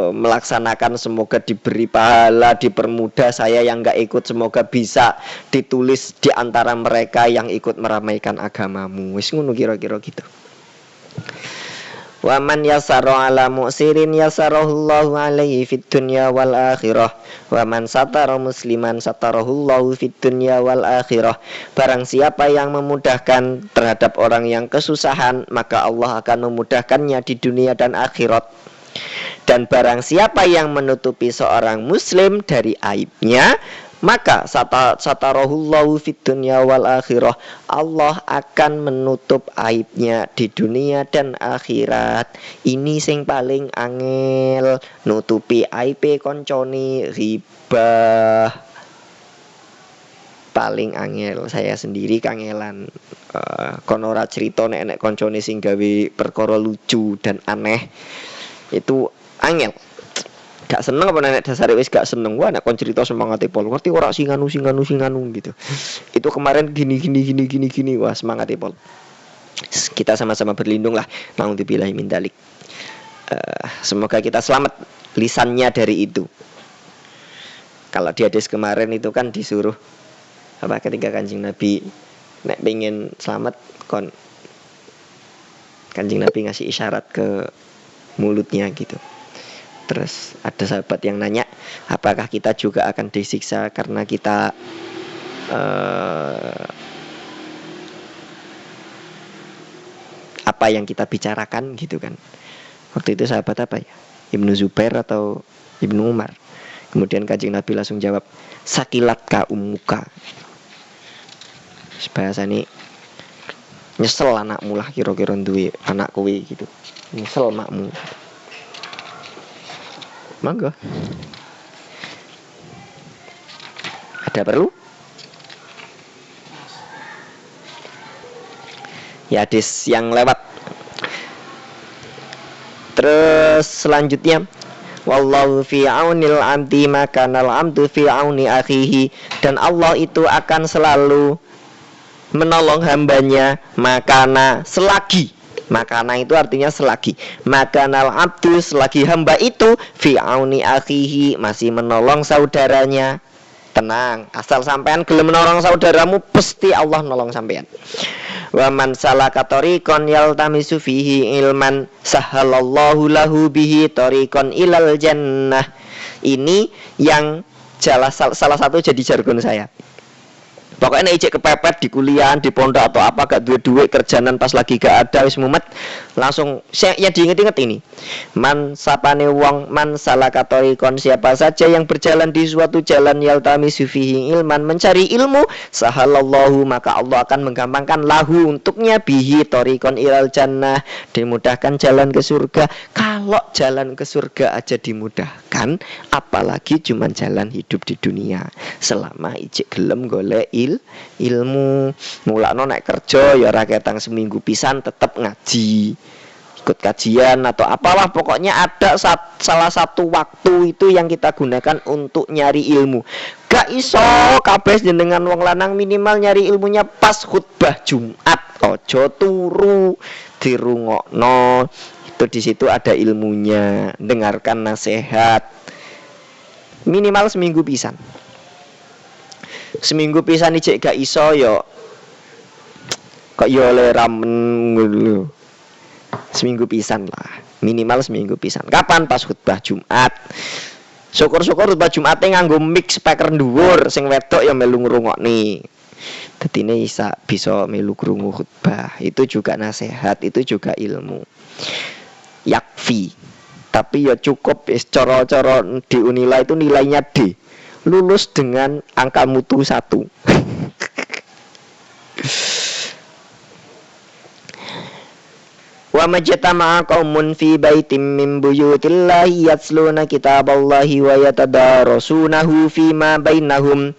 melaksanakan semoga diberi pahala, dipermudah. Saya yang gak ikut semoga bisa ditulis di antara mereka yang ikut meramaikan agamamu. Wis ngono kira-kira gitu. Wa man yasara ala mu'sirin yasarahullahu alaihi fid dunya wal akhirah. Wa man satara musliman satarahullahu fid dunya wal akhirah. Barang siapa yang memudahkan terhadap orang yang kesusahan, maka Allah akan memudahkannya di dunia dan akhirat. Dan barang siapa yang menutupi seorang muslim dari aibnya, maka satarahullahu fid dunya wal akhirah. Allah akan menutup aibnya di dunia dan akhirat. Ini sing paling angel, nutupi aib koncone ribah. paling angel saya sendiri kangelan kono ora crita nek koncone sing gawe perkara lucu dan aneh itu angel. Gak seneng apa nek dasare wis gak seneng. Wah nek kon cerita semangate pol ngerti ora sing anu gitu. Itu kemarin gini wah semangate pol. Kita sama-sama berlindung lah naudzubillahi min dzalik. Semoga kita selamat lisannya dari itu. Kalau di hadis kemarin itu kan disuruh apa ketika Kanjeng Nabi nek pengen selamat kon Kanjeng Nabi ngasih isyarat ke mulutnya gitu. Terus ada sahabat yang nanya, apakah kita juga akan disiksa karena kita apa yang kita bicarakan gitu kan. Waktu itu sahabat apa ya? Ibnu Zubair atau Ibnu Umar. Kemudian Kanjeng Nabi langsung jawab, sakilat ka ummuka. Bahasa ini nyesel anakmu lah kira-kira duwe anak kowe gitu. Nyesel makmu. Mangga. Ada perlu? Ya hadis yang lewat. Terus selanjutnya wallahu fi aunil abdi maka nal amdu fi auni akhihi, dan Allah itu akan selalu menolong hambanya makana selagi. Makana itu artinya selagi. Makanal abdu selagi hamba itu fi auni akhihi masih menolong saudaranya. Tenang, asal sampean gelem menolong saudaramu pasti Allah nolong sampean. Wa man salaka tariqan yaltamisu fihi ilman sahalallahu lahu bihi tariqan ilal jannah. Ini yang salah satu jadi jargon saya. Pokoknya ijek kepepet di kuliah, di pondok atau apa gak duit kerjaan pas lagi gak ada wis mumet langsung ya diinget-inget ini. Man sapane wong man salaka tariqon, siapa saja yang berjalan di suatu jalan yaltamisu fihi ilman mencari ilmu sahalallahu maka Allah akan menggampangkan lahu untuknya bihi tariqon ilal jannah, dimudahkan jalan ke surga. Kalau jalan ke surga aja dimudahkan, apalagi cuman jalan hidup di dunia. Selama ijek gelem golek ilmu, mulakno nek kerja ya ora ketang seminggu pisan tetep ngaji, ikut kajian atau apalah, pokoknya ada salah satu waktu itu yang kita gunakan untuk nyari ilmu. Gak iso kabeh jenengan wong lanang minimal nyari ilmunya pas khutbah Jumat, ojo turu dirungokno. Itu di situ ada ilmunya, dengarkan nasihat. Minimal seminggu pisan. Seminggu pisan ijek gak iso yo kok yo oleh ramen ngono. Seminggu pisan lah, minimal seminggu pisan. Kapan? Pas khutbah Jumat. Syukur-syukur khutbah Jumate nganggo mic speaker dhuwur, sing wedok ya melu ngrungokne. Dadine bisa melu krungu khutbah. Itu juga nasihat, itu juga ilmu. Yakfi. Tapi ya cukup cara-cara di Unila itu nilainya D. Lulus dengan angka mutu 1. Wa majtama'a qaumun fi baitin min buyutillahi yatsluna kitaballahi wa yatadarasunahu fima bainahum.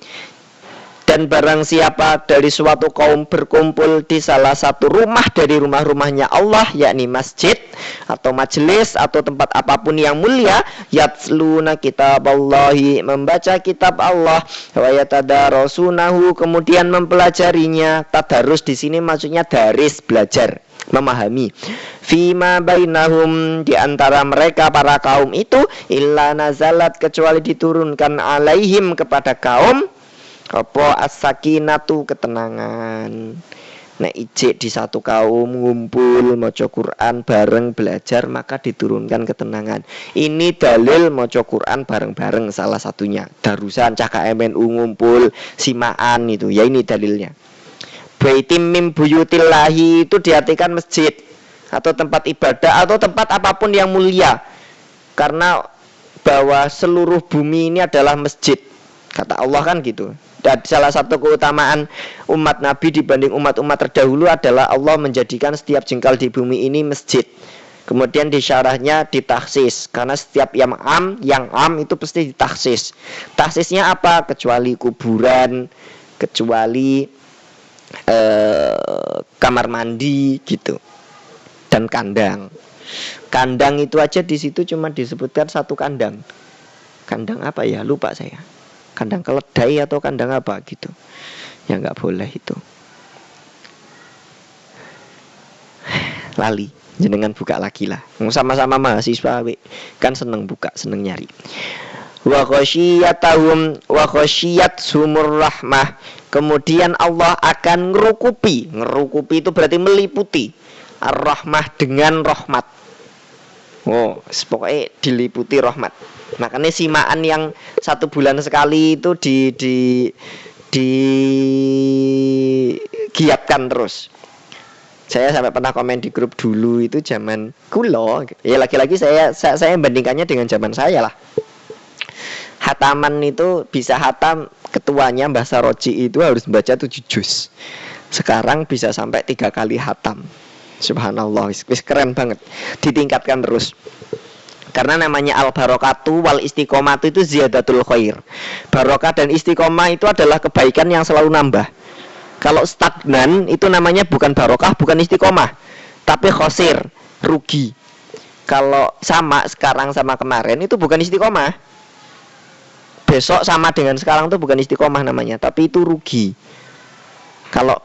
Dan barang siapa dari suatu kaum berkumpul di salah satu rumah dari rumah-rumahnya Allah, yakni masjid atau majelis atau tempat apapun yang mulia, yatsluna kitaballahi, membaca kitab Allah, wa yatadarasunahu, kemudian mempelajarinya. Tadarus di sini maksudnya daris, belajar, memahami. Fima bainahum, di antara mereka para kaum itu, illa nazalat, kecuali diturunkan alaihim, kepada kaum apa as-sakinatu, ketenangan. Nek ijek di satu kaum ngumpul maca Quran bareng belajar, maka diturunkan ketenangan. Ini dalil maca Quran bareng-bareng salah satunya. Darusan cah KMNU ngumpul simaan itu. Ya ini dalilnya. Baitim mim buyutillahi itu diartikan masjid atau tempat ibadah atau tempat apapun yang mulia. Karena bahwa seluruh bumi ini adalah masjid. Kata Allah kan gitu. Dan salah satu keutamaan umat Nabi dibanding umat-umat terdahulu adalah Allah menjadikan setiap jengkal di bumi ini masjid. Kemudian di syarahnya ditaksis, karena setiap yang am itu pasti ditaksis. Taksisnya apa? Kecuali kuburan, kecuali kamar mandi gitu dan kandang. Kandang itu aja di situ cuma disebutkan satu kandang. Kandang apa ya? Lupa saya. Kandang keledai atau kandang apa gitu. Ya nggak boleh itu. Lali. Jenengan buka lagi lah. Sama-sama mahasiswa kan seneng buka, seneng nyari. Wa khasyiyat sumur rahmah. Kemudian Allah akan ngerukupi. Ngerukupi itu berarti meliputi ar-rahmah dengan rahmat. Oh, pokoknya diliputi rahmat. Makanya simaan yang 1 bulan sekali itu digiatkan terus. Saya sampai pernah komen di grup dulu itu zaman kulo. Ya lagi-lagi saya bandingkannya dengan zaman saya lah. Hataman itu bisa hatam, ketuanya Mbah Saroji itu harus membaca 7 juz. Sekarang bisa sampai 3 kali hatam. Subhanallah, wis keren banget. Ditingkatkan terus. Karena namanya al-barokatu wal istiqomatu itu ziyadatul khair. Barokah dan istiqomah itu adalah kebaikan yang selalu nambah. Kalau stagnan itu namanya bukan barokah, bukan istiqomah, tapi khosir, rugi. Kalau sama sekarang sama kemarin itu bukan istiqomah. Besok sama dengan sekarang itu bukan istiqomah namanya, tapi itu rugi. Kalau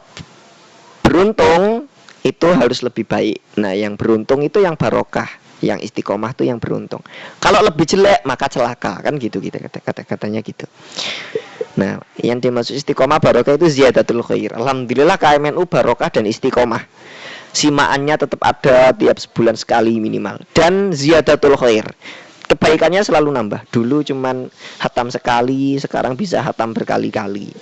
beruntung itu harus lebih baik. Nah, yang beruntung itu yang barokah, yang istiqomah itu yang beruntung. Kalau lebih jelek maka celaka, kan gitu kata-katanya gitu. Nah, yang dimaksud istiqomah barokah itu ziyadatul khair. Alhamdulillah KMNU barokah dan istiqomah. Simaannya tetap ada tiap sebulan sekali minimal. Dan ziyadatul khair. Kebaikannya selalu nambah. Dulu cuman hatam sekali, sekarang bisa hatam berkali-kali.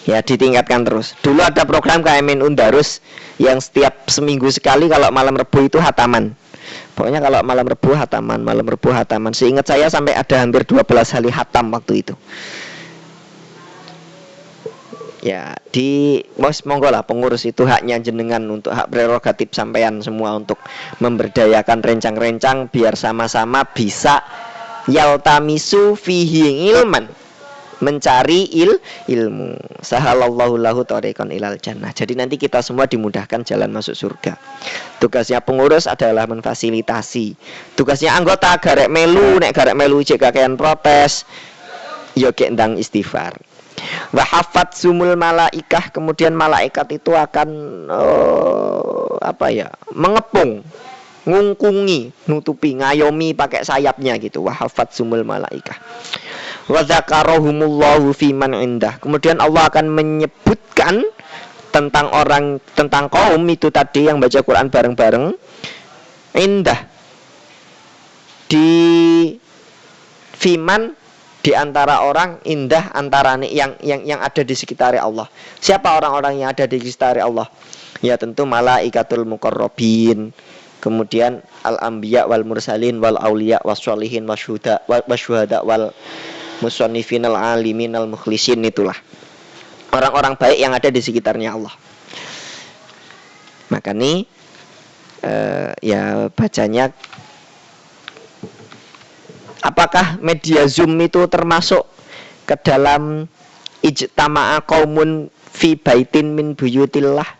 Ya, ditingkatkan terus. Dulu ada program KMNU Darus yang setiap seminggu sekali kalau malam Rebu itu hataman. Pokoknya kalau malam Rebu hataman. Seingat saya sampai ada hampir 12 kali hatam waktu itu. Ya, monggo lah pengurus itu haknya jenengan, untuk hak prerogatif sampean semua untuk memberdayakan rencang-rencang biar sama-sama bisa yaltamisu fihi ilman, mencari ilmu. Sahalallahu lahu tariqan ilal jannah. Jadi nanti kita semua dimudahkan jalan masuk surga. Tugasnya pengurus adalah memfasilitasi. Tugasnya anggota garek melu, nek garek melu cek kakean protes, yo kek ndang istighfar. Wa hafat sumul malaikah, kemudian malaikat itu akan mengepung, ngungkungi, nutupi, ngayomi pakai sayapnya gitu. Wa hafat sumul malaikah. Wa dzakarahumullahu fiman indah. Kemudian Allah akan menyebutkan tentang kaum itu tadi yang baca Quran bareng-bareng, indah di fiman, di antara orang, indah antara yang ada di sekitar Allah. Siapa orang-orang yang ada di sekitar Allah? Ya tentu malaikatul muqarrabin, kemudian al-anbiya wal mursalin wal auliya wassolihin wasyuhada wal musannifin al-alimin al-mukhlisin. Itulah orang-orang baik yang ada di sekitarnya Allah. Maka nih ya bacanya, apakah media Zoom itu termasuk ke dalam ijtama'a qaumun fi baitin min buyutillah?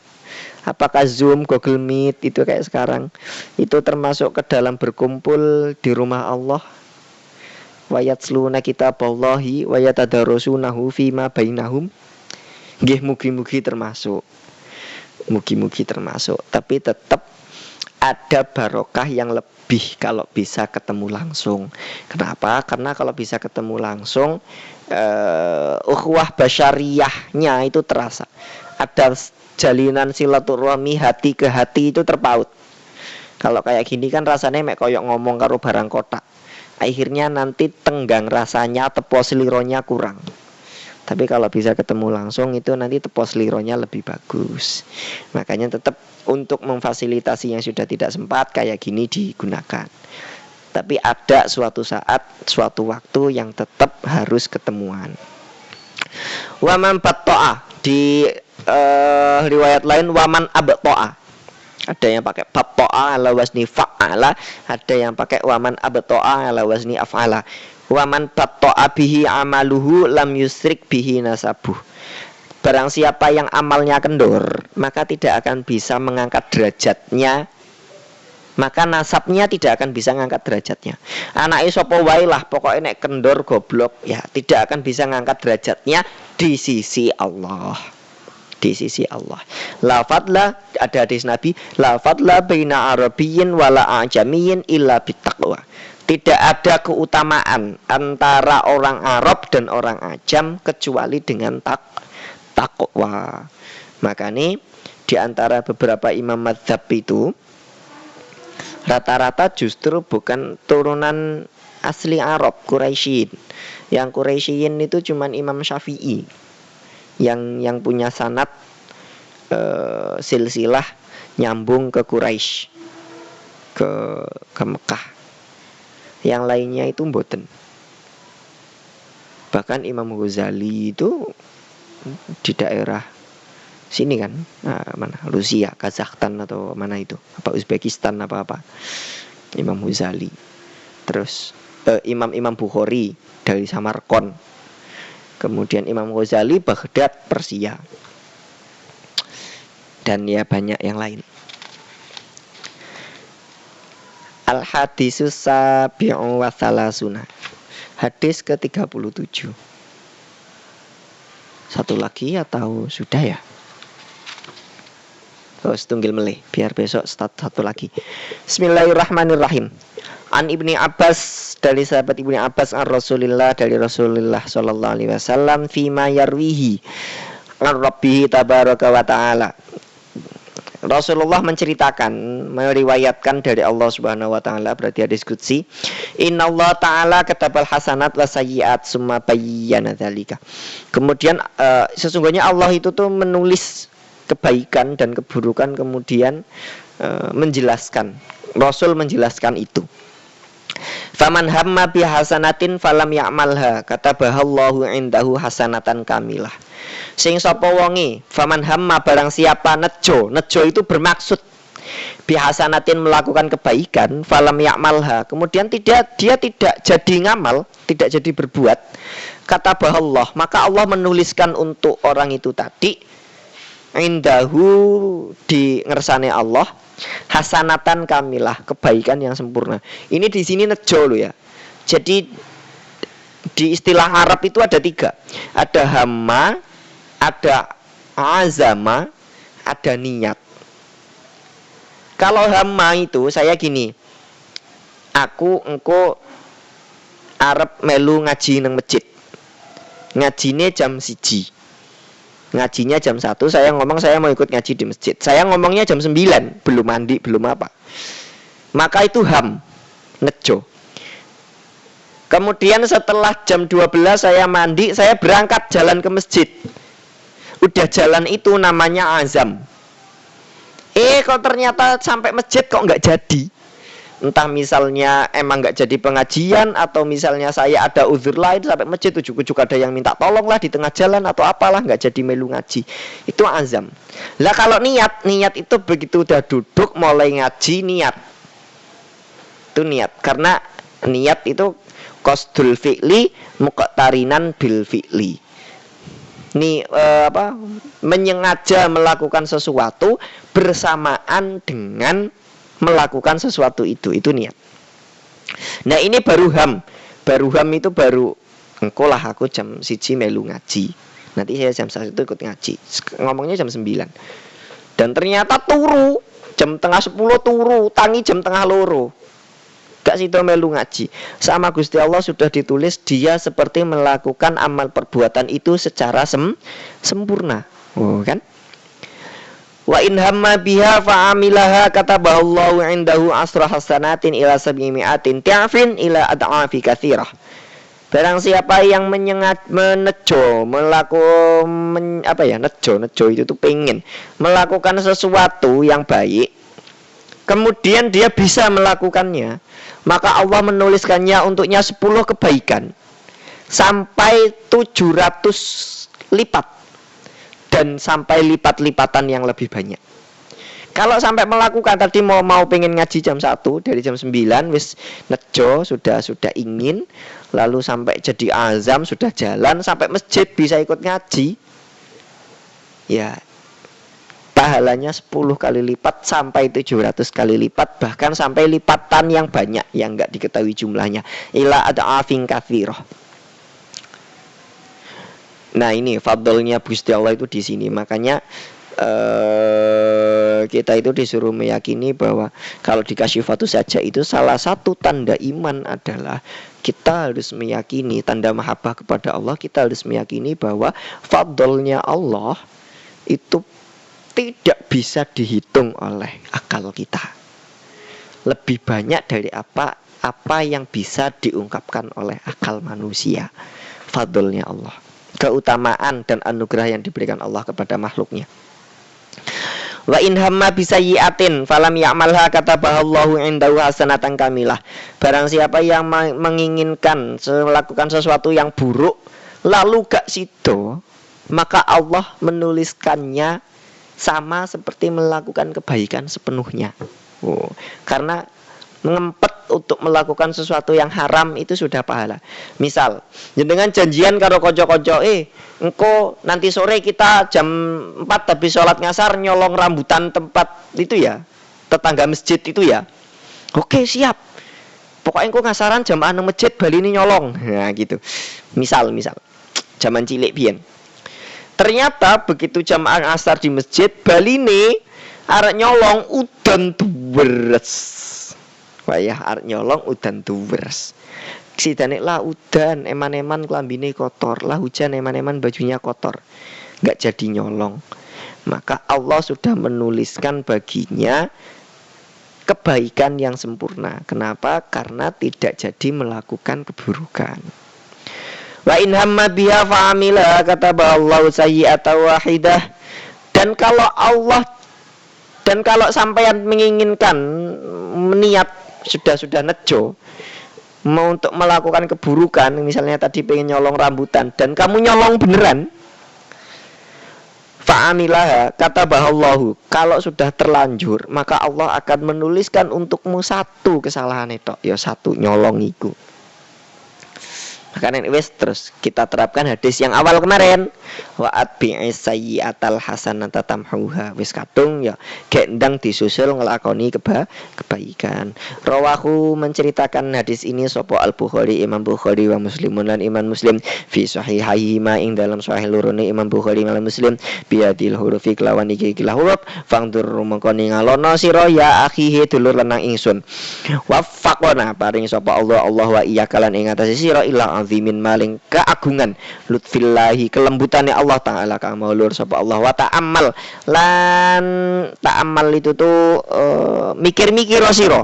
Apakah Zoom, Google Meet itu kayak sekarang itu termasuk ke dalam berkumpul di rumah Allah? Wa yatsluna kitaballahi wa yatadarasunahu fima bainahum. Nggih, mugi-mugi termasuk. Mugi-mugi termasuk, tapi tetap ada barokah yang lebih kalau bisa ketemu langsung. Kenapa? Karena kalau bisa ketemu langsung, ukhuwah basyariyahnya itu terasa. Ada jalinan silaturahmi hati ke hati itu terpaut. Kalau kayak gini kan rasanya mek koyok ngomong karo barang kotak. Akhirnya nanti tenggang rasanya, tepos lironya kurang. Tapi kalau bisa ketemu langsung itu nanti tepos lironya lebih bagus. Makanya tetap untuk memfasilitasi yang sudah tidak sempat kayak gini digunakan. Tapi ada suatu saat, suatu waktu yang tetap harus ketemuan. Waman batta'ah, di riwayat lain waman abta'a. Ada yang pakai batta'ah ala wazni fa'ala, ada yang pakai waman abta'a ala wazni af'ala. Wa man batta'a bihi amaluhu lam yusrik bihi nasabuh. Barang siapa yang amalnya kendor, maka tidak akan bisa mengangkat derajatnya, maka nasabnya tidak akan bisa ngangkat derajatnya. Anake sapa wae lah, pokoke nek kendor goblok ya tidak akan bisa ngangkat derajatnya di sisi Allah. Di sisi Allah. La fadla, ada hadis Nabi, la fadla baina arabiyyin wala ajamiyyin illa bittaqwa. Tidak ada keutamaan antara orang Arab dan orang Ajam kecuali dengan takwa. Makanya di antara beberapa imam madzhab itu rata-rata justru bukan turunan asli Arab, Quraisyin. Yang Quraisyin itu cuman Imam Syafi'i yang punya sanad silsilah nyambung ke Quraisy, ke Mekah. Yang lainnya itu mboten. Bahkan Imam Ghazali itu di daerah sini kan, mana Rusia, Kazakhstan atau mana itu, apa Uzbekistan apa Imam Ghazali. Terus Imam Bukhari dari Samarkand. Kemudian Imam Ghazali Baghdad, Persia. Dan ya banyak yang lain. Al-hadisus sabi'u wa salasuna. Hadis ke-37. Satu lagi atau sudah ya? Oh, setunggil melih, biar besok satu lagi. Bismillahirrahmanirrahim. An Ibni Abbas, dari sahabat Ibni Abbas, an Rasulillah, dari Rasulullah sallallahu alaihi wasallam, fima yarwihi an Rabbihi tabaraka wa ta'ala. Rasulullah menceritakan, meriwayatkan dari Allah Subhanahu wa taala, berarti hadis qudsi. Innallaha ta'ala katabal hasanat wa sayyi'at summa bayyana dzalika. Kemudian sesungguhnya Allah itu tuh menulis kebaikan dan keburukan, kemudian menjelaskan. Rasul menjelaskan itu. Faman hamma bi hasanatin falam ya'malha katabahallahu indahu hasanatan kamilah. Sing sapa wonge, faman hamma, barang siapa nejo itu bermaksud bi hasanatin, melakukan kebaikan, falam ya'malha, kemudian dia tidak jadi ngamal, tidak jadi berbuat, katabahallah, maka Allah menuliskan untuk orang itu tadi indahu, di ngersane Allah, hasanatan kamilah, kebaikan yang sempurna. Ini di sini nejo lo ya. Jadi di istilah Arab itu ada 3. Ada hamma, ada azama, ada niat. Kalau hamma itu saya gini, engko arep melu ngaji nang masjid. Ngajine jam 1. Ngajinya jam 1, saya ngomong saya mau ikut ngaji di masjid. Saya ngomongnya jam 9, belum mandi, belum apa. Maka itu ham, nejo. Kemudian setelah jam 12 saya mandi, saya berangkat jalan ke masjid. Udah jalan itu namanya azam. Kok ternyata sampai masjid kok nggak jadi. Entah misalnya emang nggak jadi pengajian, atau misalnya saya ada uzur lain sampai masjid, ujuk-ujuk ada yang minta tolong lah di tengah jalan atau apalah, nggak jadi melu ngaji. Itu azam. Lah kalau niat itu begitu udah duduk mulai ngaji, niat. Itu niat, karena niat itu qasdul fi'li muqtarinan bil fi'li. Menyengaja melakukan sesuatu bersamaan dengan melakukan sesuatu itu niat. Nah ini baru ham itu baru engko lah aku jam 1 melu ngaji. Nanti saya jam 1 ikut ngaji. Ngomongnya jam 9. Dan ternyata turu jam tengah 10 turu, tangi jam tengah 2. Gak sido melu ngaji. Sama Gusti Allah sudah ditulis dia seperti melakukan amal perbuatan itu secara sempurna. Oh kan? Wa in hamma biha fa'amilaha katabahallahu indahu asra hasanatin ila 700 ti'afin ila ad'afi katsirah. Barang siapa yang nejo itu tuh pengen melakukan sesuatu yang baik, kemudian dia bisa melakukannya, maka Allah menuliskannya untuknya 10 kebaikan sampai 700 lipat. Dan sampai lipat-lipatan yang lebih banyak. Kalau sampai melakukan tadi mau pengen ngaji jam 1 dari jam 9 wis nejo sudah ingin, lalu sampai jadi azam sudah jalan sampai masjid bisa ikut ngaji. Ya, pahalanya 10 kali lipat sampai 700 kali lipat, bahkan sampai lipatan yang banyak yang enggak diketahui jumlahnya. Ila ad'afin katsirah. Nah, ini fadlnya Gusti Allah itu di sini. Makanya kita itu disuruh meyakini bahwa kalau dikasih fatu saja itu salah satu tanda iman adalah kita harus meyakini tanda mahabbah kepada Allah. Kita harus meyakini bahwa fadlnya Allah itu tidak bisa dihitung oleh akal kita. Lebih banyak dari apa yang bisa diungkapkan oleh akal manusia. Fadlnya Allah, keutamaan dan anugerah yang diberikan Allah kepada makhluknya. Wa in hamma bisayyi'atin falam ya'malha katabahallahu indahu hasanatan kamilah. Barang siapa yang menginginkan melakukan sesuatu yang buruk lalu gak sido, maka Allah menuliskannya sama seperti melakukan kebaikan sepenuhnya. Karena ngempet untuk melakukan sesuatu yang haram itu sudah pahala. Misal, dengan janjian karo konco-konco, engko nanti sore kita jam 4 habis sholat ngasar nyolong rambutan tempat itu ya, tetangga masjid itu ya. Oke, siap. Pokoknya engko ngasaran jam anu masjid bali ini nyolong. Nah, gitu. Misal zaman cilik biyen. Ternyata begitu jam asar di masjid, bali ini arek nyolong udan tuwers. Wayah arep nyolong udan tuwers. Sidane lah udan eman-eman klambine kotor, lah hujan eman-eman bajunya kotor. Enggak jadi nyolong. Maka Allah sudah menuliskan baginya kebaikan yang sempurna. Kenapa? Karena tidak jadi melakukan keburukan. Wa in hamma biha fa'amila kataballahu sayyi'atan wahidah. Dan kalau sampean menginginkan niat sudah nejo mau untuk melakukan keburukan, misalnya tadi pengen nyolong rambutan dan kamu nyolong beneran, fa'amilah katabahallahu, kalau sudah terlanjur maka Allah akan menuliskan untukmu satu kesalahan itu, ya satu nyolong iku. Makanya wes terus kita terapkan hadis yang awal kemarin, wa atbi'is sayyi'atal hasanata tamhuha. Wis kadung ya gendang disusul ngelakoni kebaikan. Rawahu menceritakan hadis ini sapa Al-Bukhari, Imam Bukhari wa Muslimun lan Imam Muslim fi sahihaihima ing dalam sahih lorone Imam Bukhari lan Muslim biadil hurufi kelawan iki huruf fangdur mengko ningalono sira ya akhihi dulur lanang ingsun. Waffaqona paring sapa Allah wa iya kalan ing atase sira ila azimin maling keagungan lutfillahi kelembutane Allah Ta'ala kang maulur sapa Allah wa ta'ammal lan ta'ammal itu tuh mikir-mikir sira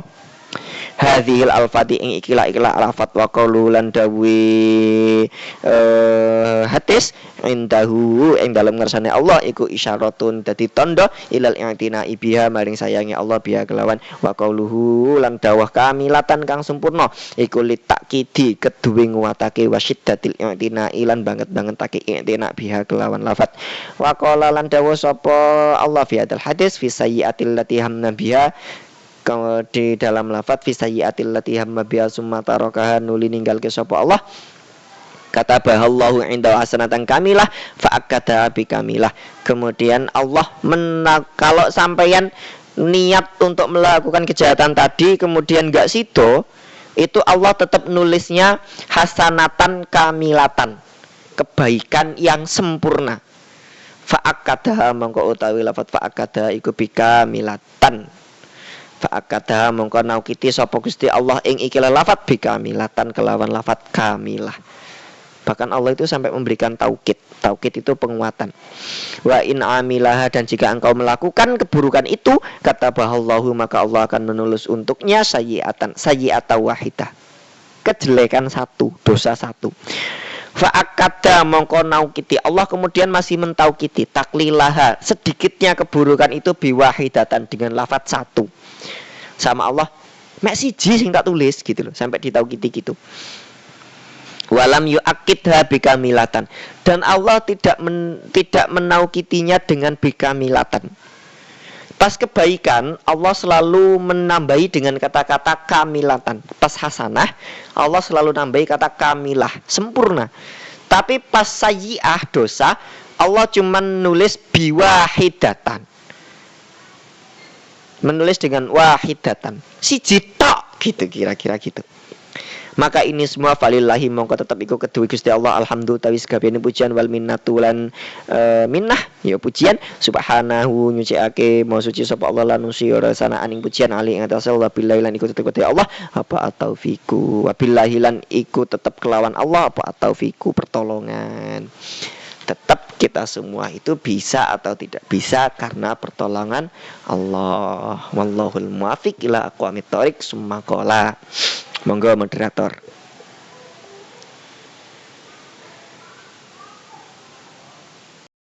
hadhil al-fati ing ikilah al-fat wa qaulu lan dawi hadis indahu ing dalem ngersane Allah iku isyaratun dadi tanda ilal i'tina biha maring sayangi Allah biha kelawan wa qauluhu lan dawah kamilatan kang sempurna iku litakidi keduwe nguwatake wasyiddatil i'tina ilan banget-bangetake i'tina biha kelawan lafat wa qala lan dawuh sapa Allah fi hadal hadis fi sayyiatil lati hamna biha di dalam lafaz fi sayyiatil lati hamma biha summa tarakaha nuli ninggalke sapa Allah katabahallahu inda hasanatan kamilah fa akada bi kamilah. Kemudian Allah kalau sampeyan niat untuk melakukan kejahatan tadi kemudian enggak sido, itu Allah tetap nulisnya hasanatan kamilatan, kebaikan yang sempurna. Fa akada mongko utawi lafaz fa akada iku bi kamilatan. Fa'akada mongko naukiti sapa Gusti Allah ing ikilah lafat bikamilatan kelawan lafat kamilah. Bahkan Allah itu sampai memberikan taukid. Taukid itu penguatan. Wa in amilaha dan jika engkau melakukan keburukan itu katabahallahu maka Allah akan menulis untuknya sayyi'atan wahidah. Kejelekan satu, dosa satu. Fa'akada mongko naukiti Allah kemudian masih mentaukiti taklilaha sedikitnya keburukan itu biwahidatan dengan lafat satu. Sama Allah mek siji sing tak tulis gitu loh sampai ditaukiti gitu. Walam yu'akidha bikamilatan dan Allah tidak menaukitinya dengan bikamilatan, Pas kebaikan Allah selalu menambahi dengan kata-kata kamilatan. Pas hasanah Allah selalu nambahi kata kamilah, sempurna. Tapi pas sayyi'ah, dosa, Allah cuma nulis biwahidatan. Menulis dengan wahidatan, siji tok gitu, kira-kira gitu. Maka ini semua falillahi mongko tetap iku kedue Gusti Allah, alhamdulillah tawi sakabehane pujian wal minnatu lan minnah ya pujian, subhanahu nyuciake mau suci sapa Allah lan nusi ora sanaan ing pujian ali ing atas Allah billahi lan iku tetep Allah apa ataufiku wabillahi lan iku tetep kelawan Allah apa ataufiku pertolongan. Tetap kita semua itu bisa atau tidak bisa karena pertolongan Allah. Wallahul muwaffiq ila aqwamit thoriq. Summa qala. Monggo moderator.